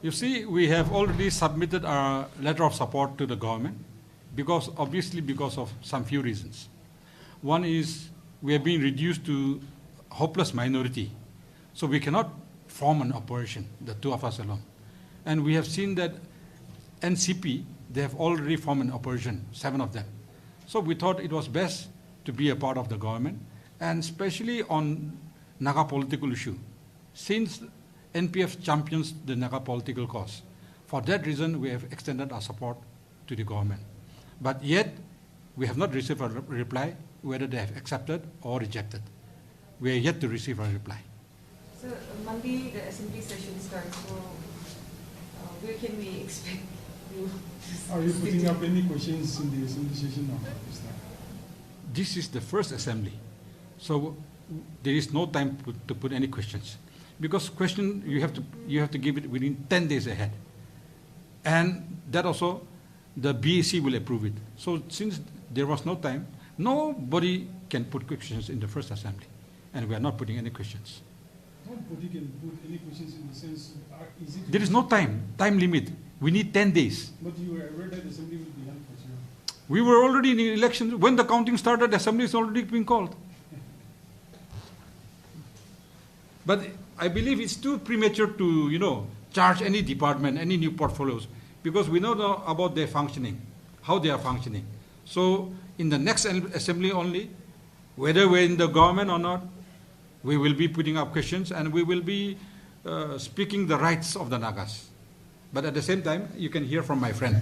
You see, we have already submitted our letter of support to the government because of some few reasons. One is we are being reduced to hopeless minority. So we cannot form an opposition, the two of us alone. And we have seen that NCP, they have already formed an opposition, 7 of them. So we thought it was best to be a part of the government, and especially on Naga political issue. Since NPF champions the Naga political cause, for that reason we have extended our support to the government. But yet, we have not received a reply whether they have accepted or rejected. We are yet to receive a reply. So Monday the assembly session starts, so where can we expect you? Are you putting up any questions in the assembly session now? This is the first assembly, so there is no time to put any questions, because question you have to give it within 10 days ahead, and that also the BAC will approve it. So since there was no time, nobody can put questions in the first assembly, and we are not putting any questions. Nobody can put any questions in the sense, is it? There is no time limit. We need 10 days. But you were aware that the assembly will be held for sure. We were already in the elections. When the counting started, the assembly is already being called. But I believe it's too premature to, charge any department, any new portfolios, because we don't know about their functioning, how they are functioning. So in the next assembly only, whether we're in the government or not, we will be putting up questions and we will be speaking the rights of the Nagas. But at the same time, you can hear from my friend.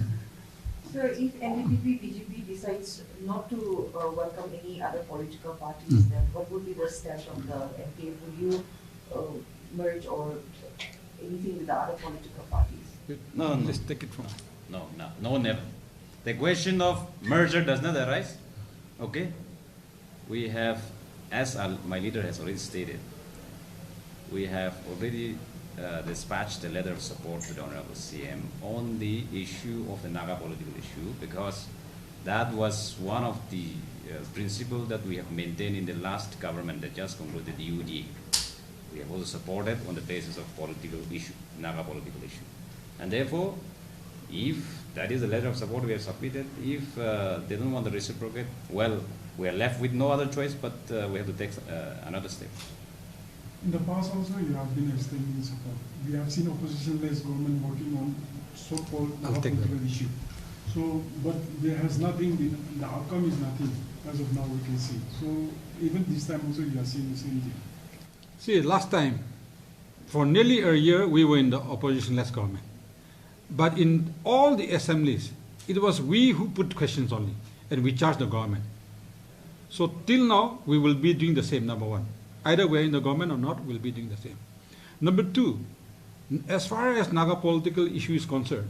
Sir, if NLTV BJP decides not to welcome any other political parties, then what would be the stand of the MPF? Will you merge or anything with the other political parties? No, Let's take it from. No, never. The question of merger does not arise. Okay? We have, as my leader has already stated, we have already dispatched a letter of support to the Honorable CM on the issue of the Naga political issue, because that was one of the principles that we have maintained in the last government that just concluded, the UDA. We have also supported on the basis of political issue, Naga political issue. And therefore, if that is the letter of support we have submitted, if they don't want to reciprocate, well, we are left with no other choice, but we have to take another step. In the past also, you have been extending support. We have seen opposition-less government working on so-called political issue. So, but there has nothing been, the outcome is nothing, as of now we can see. So, even this time also you are seeing the same thing. See, last time, for nearly a year, we were in the opposition-less government. But in all the assemblies, it was we who put questions only, and we charged the government. So till now, we will be doing the same, number one. Either we're in the government or not, we'll be doing the same. Number two, as far as Naga political issue is concerned,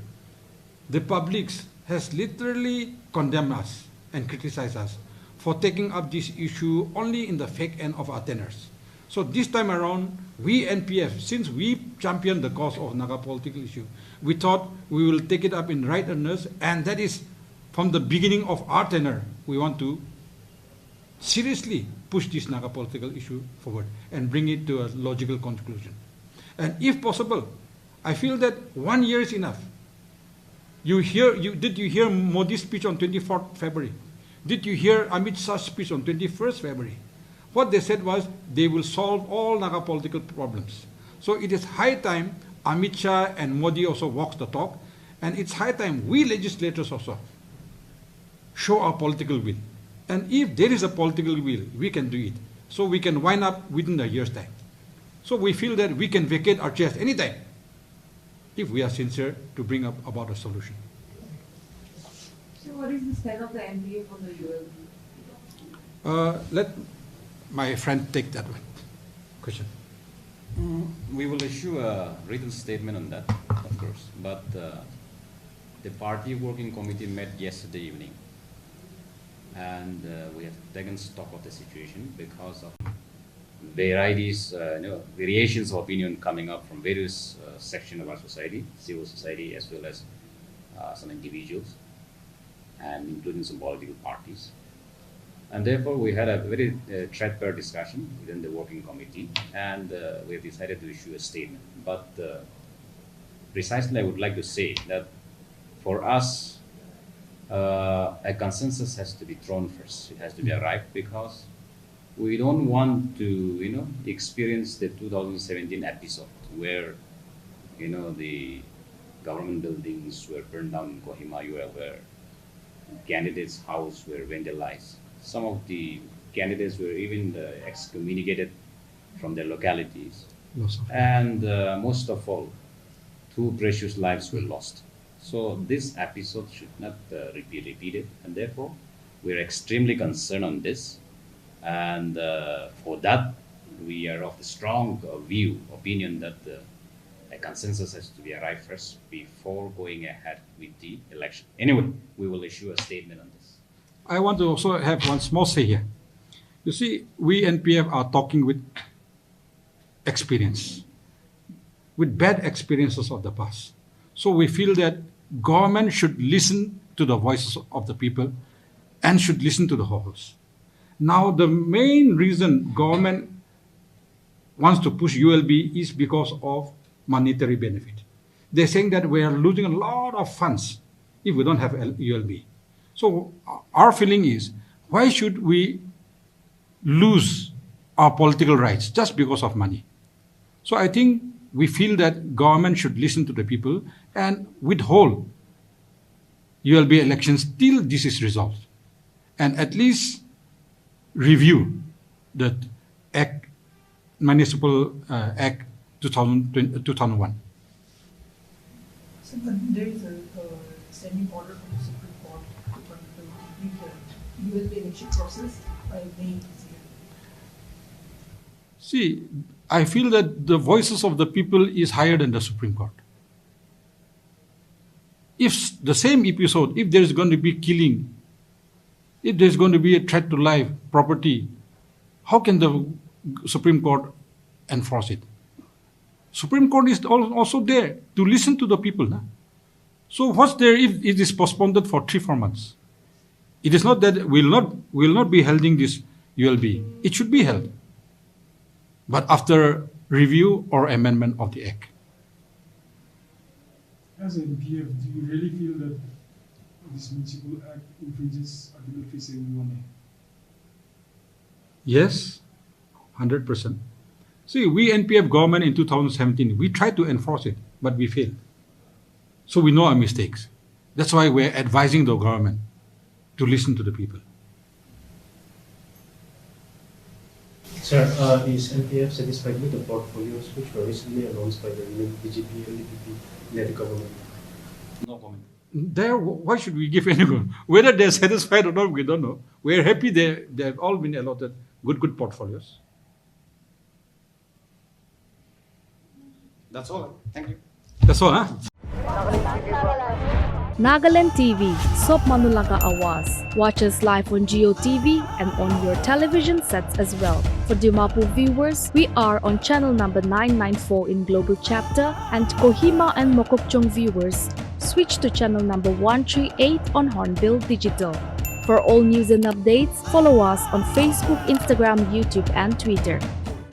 the public has literally condemned us and criticized us for taking up this issue only in the fake end of our tenors. So this time around, we NPF, since we championed the cause of Naga political issue, we thought we will take it up in right earnest, and that is from the beginning of our tenor, we want to seriously push this Naga political issue forward and bring it to a logical conclusion. And if possible, I feel that 1 year is enough. Did you hear Modi's speech on 24th February? Did you hear Amit Shah's speech on 21st February? What they said was they will solve all Naga political problems. So it is high time Amit Shah and Modi also walks the talk, and it's high time we legislators also show our political will. And if there is a political will, we can do it. So we can wind up within a year's time. So we feel that we can vacate our chairs anytime if we are sincere to bring up about a solution. So what is the stand of the MPF on the ULB? Let my friend take that one question. We will issue a written statement on that, of course. But the party working committee met yesterday evening, and we have taken stock of the situation because of varieties, variations of opinion coming up from various sections of our society, civil society, as well as some individuals, and including some political parties. And therefore, we had a very threadbare discussion within the working committee, and we have decided to issue a statement. But precisely I would like to say that for us, a consensus has to be thrown first. It has to be arrived because we don't want to, experience the 2017 episode where, the government buildings were burned down in Kohima, where candidates' houses were vandalized. Some of the candidates were even excommunicated from their localities. And most of all, 2 precious lives were lost. So this episode should not be repeated, and therefore we are extremely concerned on this. And for that, we are of the strong opinion that a consensus has to be arrived first before going ahead with the election. Anyway, we will issue a statement on this. I want to also have one small say here. You see, we NPF are talking with experience, with bad experiences of the past. So we feel that government should listen to the voices of the people and should listen to the halls. Now, the main reason government wants to push ULB is because of monetary benefit. They're saying that we are losing a lot of funds if we don't have ULB. So our feeling is, why should we lose our political rights just because of money? So I think we feel that government should listen to the people and withhold ULB elections till this is resolved, and at least review the Act, Municipal Act 2001. So, but there is a standing order from the Supreme Court to complete the ULB election process by May this year. See, I feel that the voices of the people is higher than the Supreme Court. If the same episode, if there is going to be killing, if there is going to be a threat to life, property, how can the Supreme Court enforce it? Supreme Court is also there to listen to the people. Nah? So what's there if it is postponed for 3-4 months? It is not that we will not be holding this ULB. It should be held, but after review or amendment of the Act. As an NPF, do you really feel that this municipal act infringes Article 371A? Yes, 100%. See, we NPF government in 2017, we tried to enforce it, but we failed. So we know our mistakes. That's why we're advising the government to listen to the people. Sir, is NPF satisfied with the portfolios which were recently announced by the BJP led government? No comment. There, why should we give anyone? Whether they're satisfied or not, we don't know. We're happy they've all been allotted good portfolios. That's all. Thank you. That's all, huh? Nagaland TV, Sob Manulaga Awas. Watch us live on Geo TV and on your television sets as well. For Dimapur viewers, we are on channel number 994 in Global Chapter, and Kohima and Mokokchung viewers, switch to channel number 138 on Hornbill Digital. For all news and updates, follow us on Facebook, Instagram, YouTube, and Twitter.